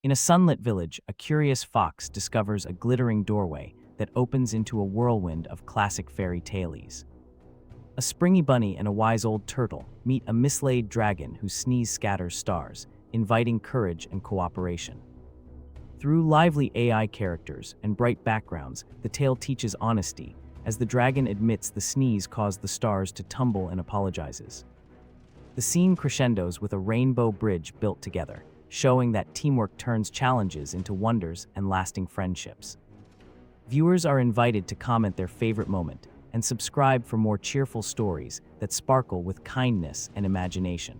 In a sunlit village, a curious fox discovers a glittering doorway that opens into a whirlwind of classic fairy tales. A springy bunny and a wise old turtle meet a mislaid dragon whose sneeze scatters stars, inviting courage and cooperation. Through lively AI characters and bright backgrounds, the tale teaches honesty, as the dragon admits the sneeze caused the stars to tumble and apologizes. The scene crescendos with a rainbow bridge built together, showing that teamwork turns challenges into wonders and lasting friendships. Viewers are invited to comment their favorite moment and subscribe for more cheerful stories that sparkle with kindness and imagination.